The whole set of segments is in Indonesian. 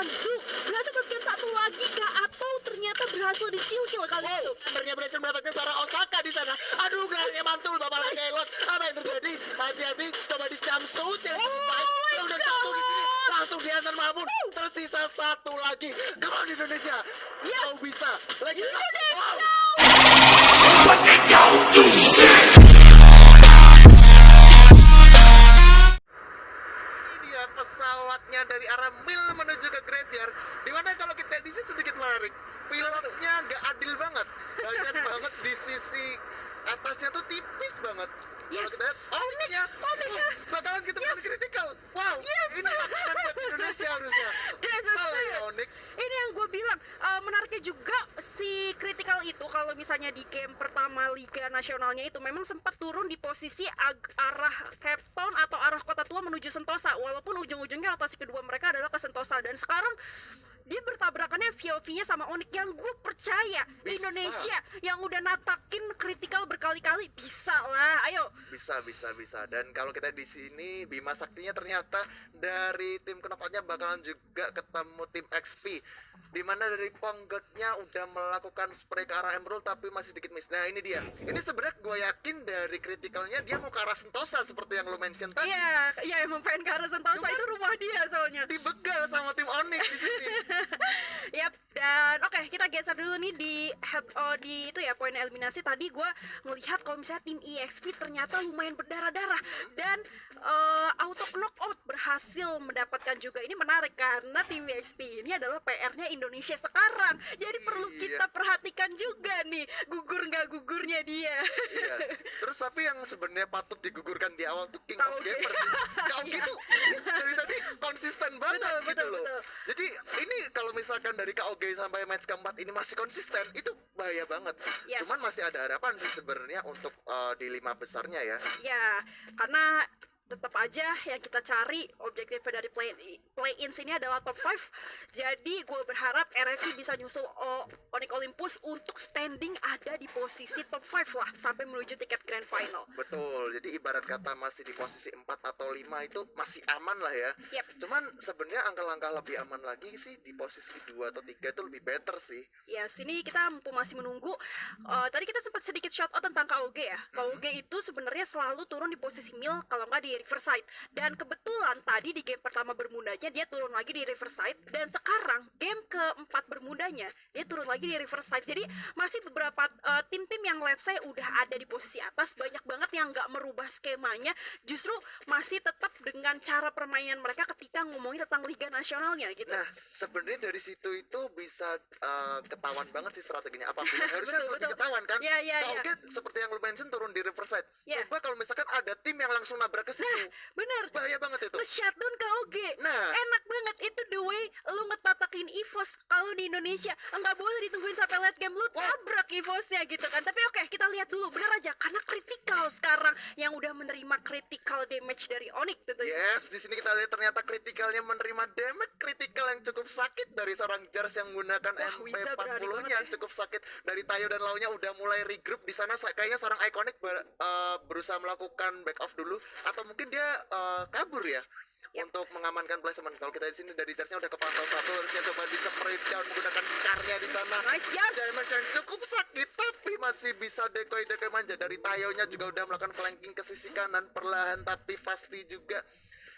Hanzo berhasil mendapatkan satu lagi kah? Atau ternyata berhasil di-steal kill kali itu? Ternyata berhasil mendapatkan seorang Osaka di sana. Aduh, granatnya mantul, Bapak lagi elot. Apa yang terjadi? Hati-hati, coba di jump shoot ya. Udah satu di sini, langsung diantar Mahmud. Tersisa satu lagi. Come on Indonesia, kau bisa. Lagi. Wow. Ini dia pesawatnya dari arah Mil menuju ke Graveyard. Dimana kalau kita di sini sedikit menarik, pilotnya nggak adil banget. Banyak banget di sisi atasnya tuh tipis banget. Kalau kita lihat, bakalan kita yes. Critical. Wow, ini makanan buat Indonesia harusnya. Salah ya, Onyx. Ini yang gue bilang, menariknya juga si critical itu kalau misalnya di game pertama Liga Nasionalnya itu memang sempat turun di posisi arah Cape Town atau arah Kota Tua menuju Sentosa, walaupun ujung-ujungnya rotasi kedua mereka adalah ke Sentosa, dan sekarang dia bertabrakannya VOV-nya sama Onyx yang gue percaya Bisa. Indonesia yang udah natakin critical berkali-kali bisa lah, ayo. Bisa. Dan kalau kita di sini Bima Saktinya ternyata dari tim Knockout-nya bakalan juga ketemu tim XP. Dimana dari Ponggotnya udah melakukan spray ke arah Emerald tapi masih sedikit miss. Nah ini dia. Ini sebenarnya gue yakin dari critical-nya dia mau ke arah Sentosa seperti yang lo mention tadi. Iya emang pengen ke arah Sentosa. Cuman, itu rumah dia soalnya. Dibegal sama tim Onyx di sini. Yap, dan oke, kita geser dulu nih di itu ya, poin eliminasi. Tadi gue ngelihat kalau misalnya tim EXP ternyata lumayan berdarah-darah dan auto knockout berhasil mendapatkan juga. Ini menarik karena tim EXP ini adalah PR-nya Indonesia sekarang. Jadi perlu kita perhatikan juga nih gugur nggak gugurnya dia. Iya. Terus tapi yang sebenarnya patut digugurkan di awal tuh King of Gamer. Kau gitu dari tadi konsisten banget gitu loh. Jadi ini kalau misalkan dari KOG sampai match keempat ini masih konsisten, itu bahaya banget. Cuman masih ada harapan sih sebenarnya untuk di 5 besarnya ya. Ya, karena tetap aja yang kita cari objektifnya dari play-ins ini adalah top 5. Jadi gue berharap RFC bisa nyusul Onyx Olympus untuk standing ada di posisi top 5 lah sampai menuju tiket grand final. Betul, jadi ibarat kata masih di posisi 4 atau 5 itu masih aman lah ya. Cuman sebenarnya angka-angka lebih aman lagi sih di posisi 2 atau 3 itu lebih better sih. Ya, sini kita masih menunggu. Tadi kita sempat sedikit shout out tentang KOG ya. KOG itu sebenarnya selalu turun di posisi mil kalau nggak di Riverside, dan kebetulan tadi di game pertama Bermudanya dia turun lagi di Riverside, dan sekarang game keempat Bermudanya dia turun lagi di Riverside. Jadi masih beberapa tim-tim yang let's say udah ada di posisi atas, banyak banget yang nggak merubah skemanya, justru masih tetap dengan cara permainan mereka ketika ngomongin tentang Liga Nasionalnya gitu. Nah sebenarnya dari situ itu bisa ketahuan banget sih strateginya apapun. Harusnya lebih ketahuan kan. KOG seperti yang lu mention turun di Riverside. Coba kalau misalkan ada tim yang langsung nabrak ke situ. Bener, bahaya banget itu. Nge-shutdown KOG. Enak banget itu the way lu ngetatakin EVOS. Kalau di Indonesia nggak boleh ditungguin sampai late game, lu tabrak EVOS-nya gitu kan. Tapi oke, kita lihat dulu bener aja karena critical sekarang yang udah menerima critical damage dari Onyx tentunya. Yes, di sini kita lihat ternyata critical-nya menerima damage critical yang cukup sakit dari seorang Jars yang menggunakan MP40-nya cukup sakit. Dari Tayo dan Launya udah mulai regroup di sana. Kayaknya seorang Iconic berusaha melakukan back off dulu atau mungkin dia kabur ya untuk mengamankan placement. Kalau kita di sini dari Jars-nya udah kepantau satu, harusnya coba di spray down menggunakan Scar-nya di sana. Damage yang cukup sakit tapi masih bisa decoy manja. Dari Tayo-nya juga udah melakukan flanking ke sisi kanan perlahan tapi pasti juga.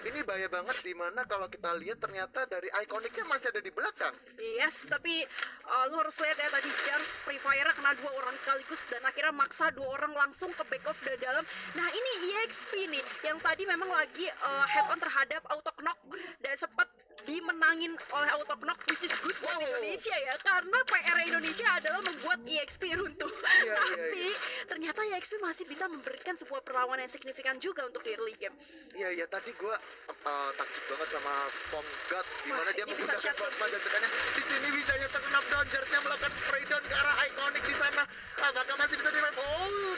Ini bahaya banget dimana kalau kita lihat ternyata dari Iconic-nya masih ada di belakang. Yes, tapi lu harus lihat ya tadi Jars Free Fire kena 2 orang sekaligus dan akhirnya maksa 2 orang langsung ke back off dari dalam. Nah ini EXP nih yang tadi memang lagi head on terhadap auto knock dan sempat dimenangin oleh auto knock, which is good buat Indonesia ya, karena PR Indonesia adalah membuat EXP runtuh. Tapi ternyata EXP masih bisa memberikan sebuah perlawanan yang signifikan juga untuk di early game. Iya tadi gue takjub banget sama Ponggat dimana dia menggunakan plasma dan tekannya di sini bisanya terkena down. Jars-nya melakukan spray down ke arah Iconic di sana. Apakah masih bisa di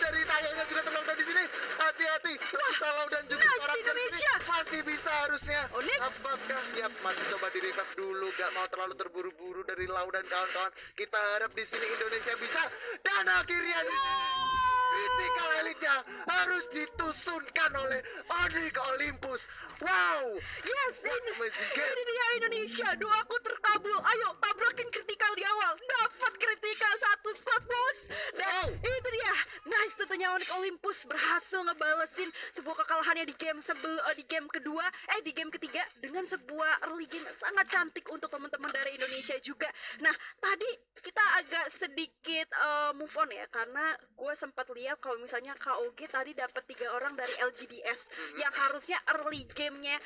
dari Tayonya juga terlalu di sini. Hati-hati, Salau dan juga orang Indonesia masih bisa harusnya. Apakah masih coba di revive dulu, gak mau terlalu terburu-buru dari Lau dan kawan-kawan. Kita harap di sini Indonesia bisa, dan akhirnya di sini critical elite-nya harus ditusunkan oleh Onyx Olympus. Wow, yes, ini dia Indonesia. Doaku kabul, ayo tabrakin kritikal di awal. Dapat kritikal satu squad bos. Dan itu dia, nice tentunya Onyx Olympus berhasil ngebalesin sebuah kekalahannya di game kedua, di game ketiga dengan sebuah early game yang sangat cantik untuk teman-teman dari Indonesia juga. Nah tadi kita agak sedikit move on ya, karena gue sempat lihat kalau misalnya KOG tadi dapat 3 orang dari LGDS yang harusnya early gamenya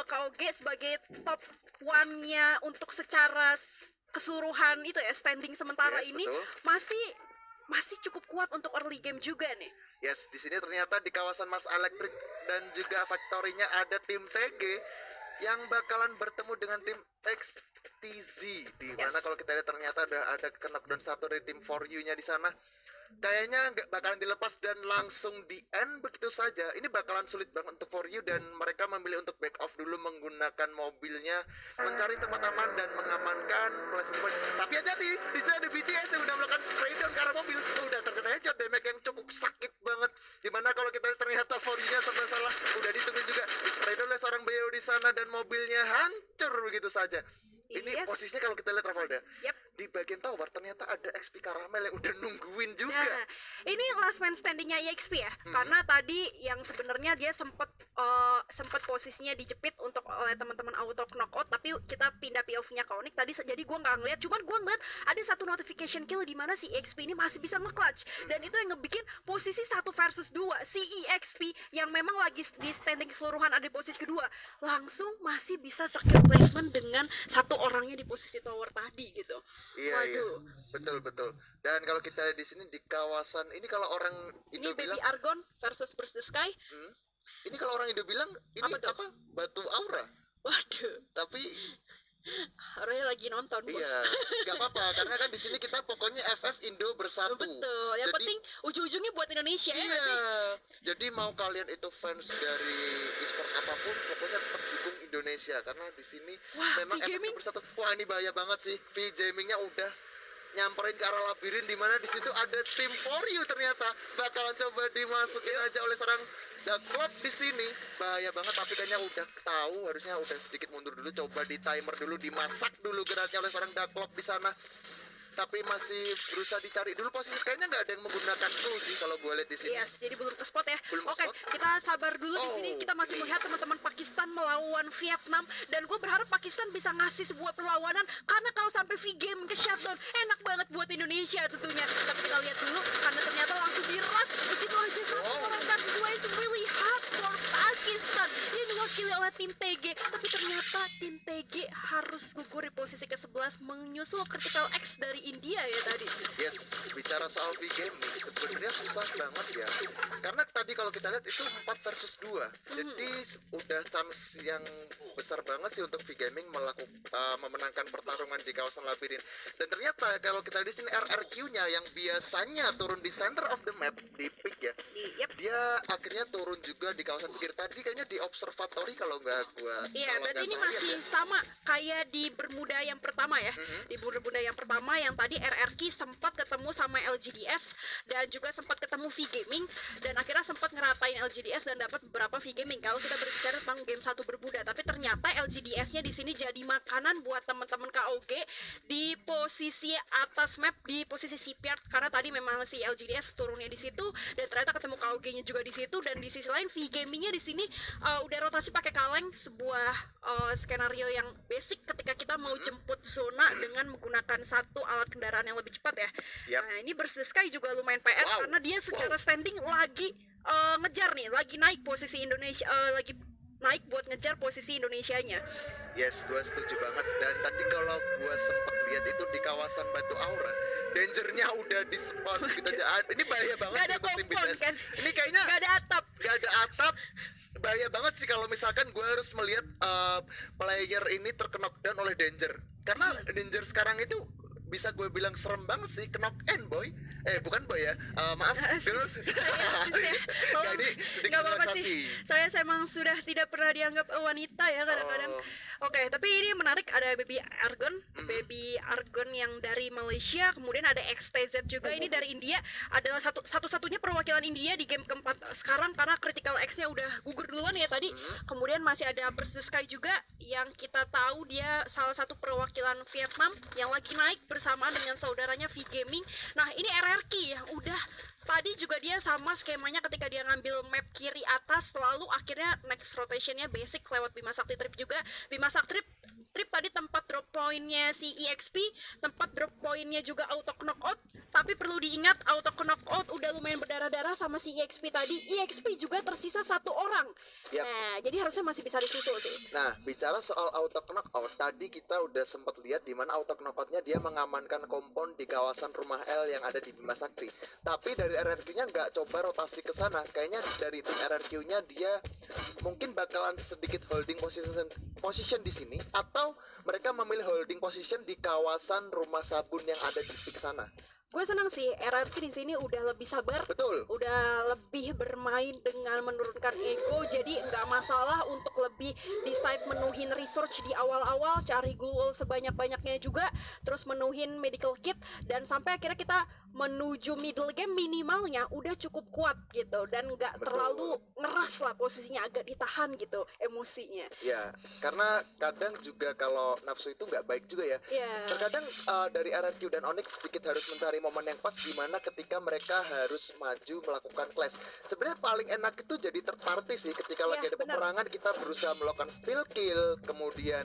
KOG sebagai top one-nya untuk secara keseluruhan itu ya, standing sementara ini betul. masih cukup kuat untuk early game juga nih. Yes, di sini ternyata di kawasan Mas Electric dan juga Factory-nya ada tim TG yang bakalan bertemu dengan tim XTZ, di mana kalau kita lihat ternyata ada knockdown satu dari tim 4U-nya di sana. Kayaknya nggak bakalan dilepas dan langsung di end begitu saja. Ini bakalan sulit banget untuk 4U dan mereka memilih untuk back off dulu menggunakan mobilnya, mencari tempat aman dan mengamankan placement point. Tapi hati-hati, di sana ada BTS yang udah melakukan spray down ke arah mobil. Udah terkena headshot, damage yang cukup sakit banget. Dimana kalau kita lihat ternyata 4U-nya serba salah, udah ditunggu juga di spray down oleh seorang BO di sana dan mobilnya hancur begitu saja. Ini posisinya kalau kita lihat Ravalda, di bagian tower ternyata ada XP Caramel yang udah nungguin juga. Nah, ini last man standingnya EXP ya, karena tadi yang sebenarnya dia sempat posisinya dijepit untuk oleh teman-teman auto knockout, tapi kita pindah POV-nya ke Onyx tadi, jadi gue nggak ngeliat, cuman gue ngeliat ada satu notification kill di mana si EXP ini masih bisa nge-clutch, dan itu yang ngebikin posisi 1 versus 2 si EXP yang memang lagi di standing keseluruhan ada di posisi kedua, langsung masih bisa secure placement dengan satu orangnya di posisi tower tadi gitu. Iya, betul. Dan kalau kita lihat di sini di kawasan ini, kalau orang Indo ini bilang Baby Argon versus Burst the Sky. Ini kalau orang Indo bilang ini apa? Batu aura. Waduh. Tapi Orangnya lagi nonton bos. iya, nggak apa-apa karena kan di sini kita pokoknya FF Indo bersatu. Betul. Yang Jadi, penting ujung-ujungnya buat Indonesia ya. iya. Jadi mau kalian itu fans dari e-sport apapun, pokoknya tetap dukung Indonesia karena di sini memang FF Indo bersatu. Wah, ini bahaya banget sih. V-Gaming-nya udah nyamperin ke arah labirin di mana di situ ada tim 4U ternyata bakalan coba dimasukin aja oleh seorang The Club di sini. Bahaya banget, tapi kayaknya udah tahu, harusnya udah sedikit mundur dulu, coba di timer dulu, dimasak dulu geraknya oleh seorang The Club di sana. Tapi masih berusaha dicari dulu posisi, kayaknya nggak ada yang menggunakan clue sih kalau gue lihat di sini. Yes, jadi belum ke spot ya. Belum Oke, spot. kita sabar dulu di sini. Kita masih melihat teman-teman Pakistan melawan Vietnam, dan gue berharap Pakistan bisa ngasih sebuah perlawanan, karena kalau sampai V-game ke shutdown enak banget buat Indonesia tentunya. Tapi kita lihat dulu, karena ternyata langsung diras begitu aja. Orang versus 2 is really hard for Pakistan. Ini diwakili oleh tim TG, tapi ternyata tim TG harus gugur di posisi ke-11 menyusul Critical X dari India ya tadi. Yes, bicara soal V-Gaming sebenarnya susah banget ya. Karena tadi kalau kita lihat itu 4 versus 2. Jadi udah chance yang besar banget sih untuk V-Gaming memenangkan pertarungan di kawasan labirin. Dan ternyata kalau kita lihat di sini RRQ-nya yang biasanya turun di center of the map di pick ya. Dia akhirnya turun juga di kawasan pinggir. Tadi kayaknya di observatory kalau nggak gua. Iya, berarti ini masih sama kayak di Bermuda yang pertama ya. Di Bermuda yang pertama yang tadi RRQ sempat ketemu sama LGDS dan juga sempat ketemu V-Gaming, dan akhirnya sempat ngeratain LGDS dan dapat beberapa V-Gaming kalau kita berbicara tentang game 1 Bermuda. Tapi ternyata LGDS-nya di sini jadi makanan buat teman-teman KOG di posisi atas map, di posisi shipyard, karena tadi memang si LGDS turunnya di situ dan ternyata ketemu KOG-nya juga di situ. Dan di sisi lain V-Gaming-nya di sini udah rotasi pakai kaleng, sebuah skenario yang basic ketika kita mau jemput zona dengan menggunakan satu alat kendaraan yang lebih cepat ya. Nah, ini Burst the Sky juga lumayan PR karena dia secara standing lagi ngejar nih, lagi naik posisi Indonesia, lagi naik buat ngejar posisi Indonesianya. Yes, gue setuju banget. Dan tadi kalau gue sempat lihat itu di kawasan Batu Aura, dangernya udah di spawn gitu aja. Ini bahaya banget Gak ada sih untuk tim kompon BTS. kan? Ini kayaknya Gak ada atap. Gak ada atap. Bahaya banget sih kalau misalkan gue harus melihat player ini terknockdown oleh danger. Karena danger sekarang itu bisa gue bilang serem banget sih, knock end boy. Bukan boy ya. Maaf, Phil. Tolong, Ini sedikit nggak apa-apa relaksasi. sih. Saya emang sudah tidak pernah dianggap wanita ya kadang-kadang. Oh, Oke, tapi ini menarik, ada Baby Argon, mm. Baby Argon yang dari Malaysia, kemudian ada XTZ juga, ini dari India, adalah satu-satunya perwakilan India di game keempat sekarang karena Critical X-nya udah gugur duluan ya tadi. Kemudian masih ada Burst the Sky juga yang kita tahu dia salah satu perwakilan Vietnam yang lagi naik bersamaan dengan saudaranya V Gaming. Nah, ini RRQ yang udah tadi juga dia sama skemanya ketika dia ngambil map kiri atas, lalu akhirnya next rotationnya basic lewat Bima Sakti Trip juga. Bima Sakti Trip tadi tempat drop pointnya si EXP, tempat drop pointnya juga auto knockout, tapi perlu diingat auto knockout udah lumayan berdarah-darah sama si EXP tadi. EXP juga tersisa satu orang. Yap. Nah, jadi harusnya masih bisa disusul sih. Nah, bicara soal auto knockout, tadi kita udah sempat lihat di mana auto knockoutnya dia mengamankan kompon di kawasan rumah L yang ada di Bima Sakti. Tapi dari RRQ-nya nggak coba rotasi ke sana. Kayaknya dari tim RRQ-nya dia mungkin bakalan sedikit holding position di sini, atau mereka memilih holding position di kawasan rumah sabun yang ada di pik sana. Gue senang sih RRQ di sini udah lebih sabar, Betul. udah lebih bermain dengan menurunkan ego, jadi nggak masalah untuk lebih decide menuhin research di awal-awal, cari glue sebanyak-banyaknya juga, terus menuhin medical kit, dan sampai akhirnya kita menuju middle game minimalnya udah cukup kuat gitu, dan nggak Betul. terlalu ngeras lah, posisinya agak ditahan gitu emosinya. Ya, karena kadang juga kalau nafsu itu nggak baik juga ya. Iya. Terkadang dari RRQ dan Onyx sedikit harus mencari momen yang pas gimana ketika mereka harus maju melakukan clash. Sebenarnya paling enak itu jadi third party sih, ketika lagi ada benar. peperangan kita berusaha melakukan steal kill, kemudian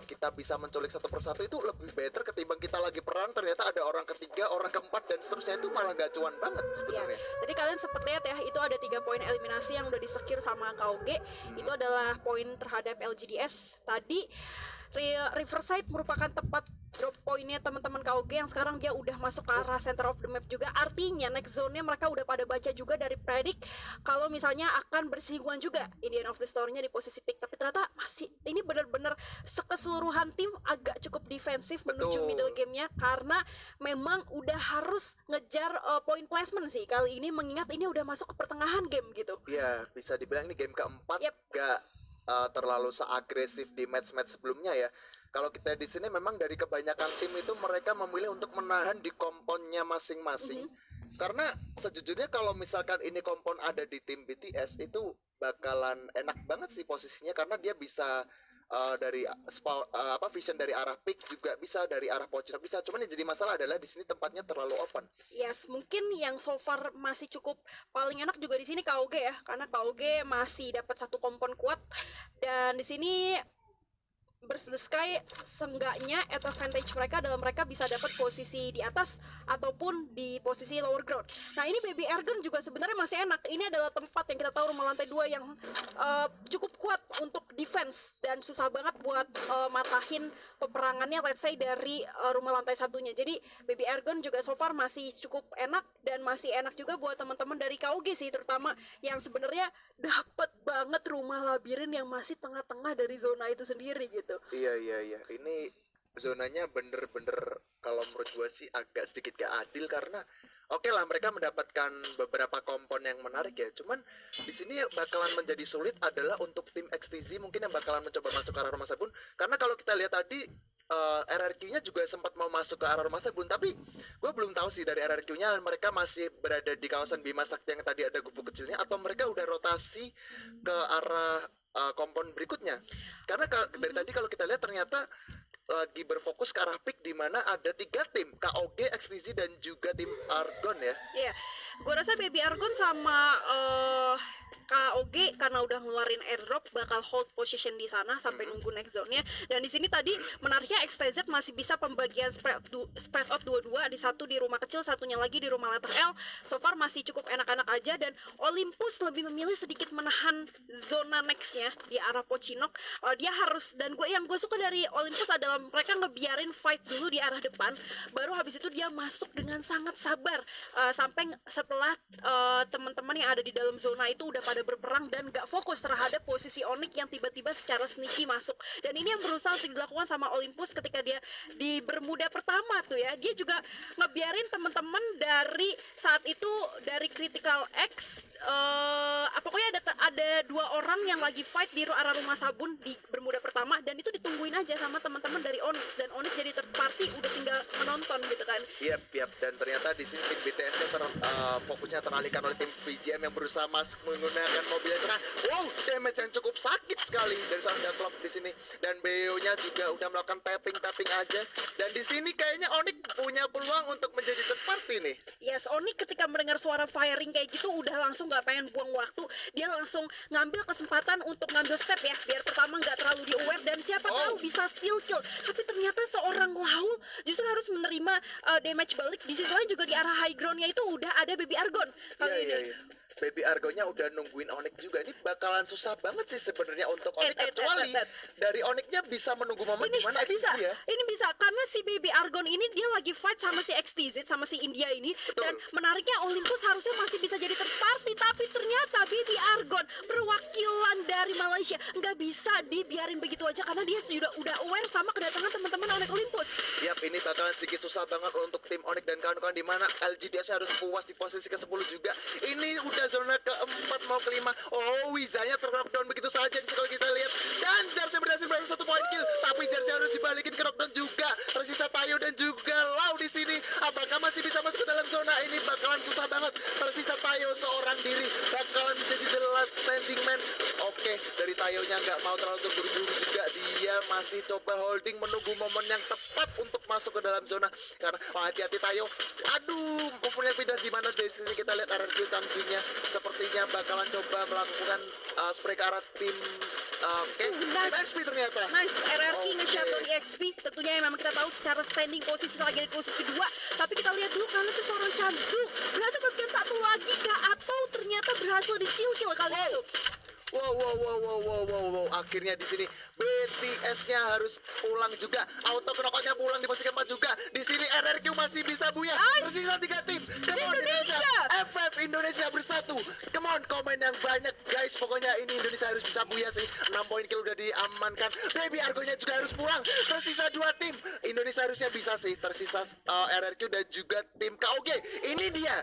kita bisa menculik satu persatu, itu lebih better ketimbang kita lagi perang ternyata ada orang ketiga, orang keempat dan seterusnya, itu malah gak cuan banget Ya, sebenarnya. jadi kalian sempat lihat ya, itu ada 3 poin eliminasi yang udah di-secure sama KOG. Itu adalah poin terhadap LGDS. Tadi Riverside merupakan tempat drop poinnya teman-teman KOG yang sekarang dia udah masuk ke arah center of the map juga. Artinya next zone-nya mereka udah pada baca juga dari predik kalau misalnya akan bersinggungan juga Indian of the Store-nya di posisi pick. Tapi ternyata masih ini benar-benar sekeseluruhan tim agak cukup defensif menuju Betul. middle game-nya, karena memang udah harus ngejar point placement sih kali ini, mengingat ini udah masuk ke pertengahan game gitu. Iya, bisa dibilang ini game keempat, Yep. gak terlalu seagresif di match-match sebelumnya ya. Kalau kita di sini memang dari kebanyakan tim itu mereka memilih untuk menahan di komponnya masing-masing. Karena sejujurnya kalau misalkan ini kompon ada di tim BTS itu bakalan enak banget sih posisinya, karena dia bisa dari vision dari arah pick juga bisa, dari arah pojok bisa. Cuman yang jadi masalah adalah di sini tempatnya terlalu open. Yes, mungkin yang so far masih cukup paling enak juga di sini KOG ya, karena KOG masih dapat satu kompon kuat, dan di sini Burst the Sky seenggaknya advantage mereka adalah mereka bisa dapat posisi di atas ataupun di posisi lower ground. Nah, ini Baby Argon juga sebenarnya masih enak. Ini adalah tempat yang kita tahu rumah lantai 2 yang cukup kuat untuk defense dan susah banget buat matahin peperangannya, let's say dari rumah lantai satunya. Jadi Baby Argon juga so far masih cukup enak, dan masih enak juga buat teman-teman dari KOG sih, terutama yang sebenarnya dapat banget rumah labirin yang masih tengah-tengah dari zona itu sendiri gitu. Iya. Ini zonanya bener-bener kalau menurut gua sih agak sedikit gak adil, karena oke lah mereka mendapatkan beberapa kompon yang menarik ya. Cuman di sini bakalan menjadi sulit adalah untuk tim XTZ mungkin yang bakalan mencoba masuk ke arah rumah sabun. Karena kalau kita lihat tadi RRQ-nya juga sempat mau masuk ke arah rumah sabun, tapi gue belum tahu sih dari RRQ-nya mereka masih berada di kawasan Bima Sakti yang tadi ada gubuk kecilnya, atau mereka udah rotasi ke arah kompon berikutnya. Karena dari tadi kalau kita lihat ternyata lagi berfokus ke arah pick di mana ada 3 tim, KOG, XTZ dan juga tim Argon ya. Iya, gue rasa Baby Argon sama KOG karena udah ngeluarin airdrop bakal hold position di sana sampai nunggu next zone-nya. Dan di sini tadi menariknya XTZ masih bisa pembagian spread out dua-dua, di satu di rumah kecil, satunya lagi di rumah letter L. So far masih cukup enak-enak aja, dan Olympus lebih memilih sedikit menahan zona next-nya di arah Pochinok. Dia harus, dan yang gue suka dari Olympus adalah mereka ngebiarin fight dulu di arah depan, baru habis itu dia masuk dengan sangat sabar sampai setelah teman-teman yang ada di dalam zona itu udah pada benar-benar berperang dan gak fokus terhadap posisi Onyx yang tiba-tiba secara sneaky masuk. Dan ini yang berusaha untuk dilakukan sama Olympus ketika dia di Bermuda pertama tuh ya. Dia juga ngebiarin teman-teman dari saat itu dari Critical X pokoknya ada dua orang yang lagi fight di arah rumah sabun di Bermuda pertama, dan itu ditungguin aja sama teman-teman dari Onyx, dan Onyx jadi third party udah tinggal menonton gitu kan. Yap, dan ternyata di sini tim BTS-nya fokusnya teralihkan oleh tim VGM yang berusaha masuk menggunakan mobilnya sana. Wow, damage yang cukup sakit sekali dari Sanda Club di sini, dan BO-nya juga udah melakukan tapping aja. Dan di sini kayaknya Onyx punya peluang untuk menjadi third party nih. Yes, Onyx ketika mendengar suara firing kayak gitu udah langsung gak pengen buang waktu, dia langsung ngambil kesempatan untuk ngambil step ya, biar pertama nggak terlalu di aware dan siapa tahu bisa steal kill. Tapi ternyata seorang Laul justru harus menerima damage balik. Di sisi lain juga di arah high groundnya itu udah ada Baby Argon kali ini. Iya. Baby Argonya udah nungguin Onyx juga. Ini bakalan susah banget sih sebenarnya untuk Onyx, kecuali dari Onyxnya bisa menunggu momen Ini dimana bisa, XTZ ya. ini bisa karena si Baby Argon ini dia lagi fight sama si XTZ sama si India ini. Betul. Dan menariknya Olympus harusnya masih bisa jadi third party, tapi ternyata Baby Argon perwakilan dari Malaysia nggak bisa dibiarin begitu aja karena dia sudah udah aware sama kedatangan teman-teman Onyx Olympus. Yap, ini bakalan sedikit susah banget untuk tim Onyx dan kawan-kawan, di mana LGDS harus puas di posisi ke-10 juga. Ini udah zona ke-4 mau ke-5. Oh, Wizanya ter-knockdown begitu saja kalau kita lihat. Dan Jersey berhasil 1 point kill, tapi Jersey harus dibalikin ke knockdown juga. Tersisa Tayo dan juga Lau di sini. Apakah masih bisa masuk ke dalam zona? Ini bakalan susah banget. Tersisa Tayo seorang diri, bakalan menjadi the last standing man. Oke, dari Tayonya nggak mau terlalu terburu-buru juga. Dia masih coba holding, menunggu momen yang tepat untuk masuk ke dalam zona. Karena hati-hati Tayo. Aduh, momennya pindah di mana? Dari sini kita lihat RRQ Champion-nya sepertinya bakalan coba melakukan spray ke arah tim tim XP ternyata. Nice, RRQ nge-share dari XP. Tentunya yang memang kita tahu secara standing posisi lagi di posisi kedua. Tapi kita lihat dulu karena itu seorang Chanzu berhasil mendapatkan satu lagi kah, atau ternyata berhasil di steal kill kali itu. Wow. Akhirnya di sini BTS-nya harus pulang juga. Auto knockout-nya pulang di posisi keempat juga. Di sini RRQ masih bisa buya. Tersisa 3 tim. Come on Indonesia. FF Indonesia bersatu. Come on, komen yang banyak guys. Pokoknya ini Indonesia harus bisa buya sih. 6 poin kill udah diamankan. Baby Argonya juga harus pulang. Tersisa 2 tim. Indonesia harusnya bisa sih. Tersisa RRQ dan juga tim KOG. Ini dia.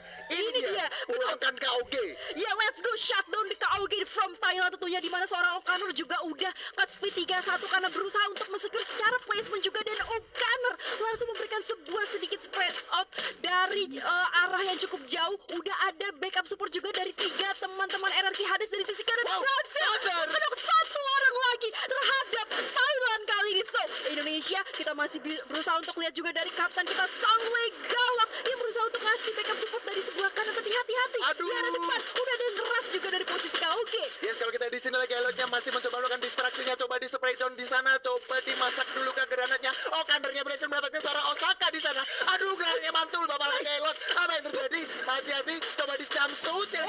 Pulangkan KOG. Ya, let's go shutdown di KOG from Thailand tentunya, di mana seorang O'Connor juga udah cut split 3-1 karena berusaha untuk mensecure secara placement juga, dan O'Connor langsung memberikan sebuah sedikit spread out dari arah yang cukup jauh. Udah ada backup support juga dari 3 teman-teman RRQ Hades dari sisi kanan. Berhasil menok 1 orang lagi terhadap Thailand kali ini. So, Indonesia kita masih berusaha untuk lihat juga dari kapten kita Sangle Gawak yang berusaha untuk ngasih backup support dari sebelah kanan, tapi hati-hati di arah depan udah ada yang keras juga dari posisi KOG. Yes, kalau kita di sini lagi Elotnya masih mencoba melakukan distraksinya, coba di spray down di sana, coba dimasak dulu ke granatnya. Oh, kandernya berhasil mendapatkan seorang Osaka di sana. Aduh, granatnya mantul bapak lagi Elot. Apa yang terjadi? Hati-hati, coba di jumpsuit ya.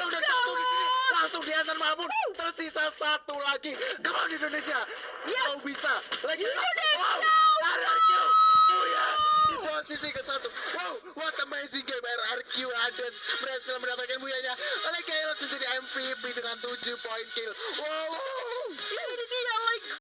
Udah satu di sini, langsung dihantar Mahmud. Tersisa 1 lagi. Come on Indonesia. Kau bisa. Lagi. Wow. RRQ. Oh ya. Di posisi ke-1. Wow, what amazing game. RRQ Hades berhasil mendapatkan buyanya. Oleh Elot menjadi MVP dengan 7 poin kill. Wow. Ini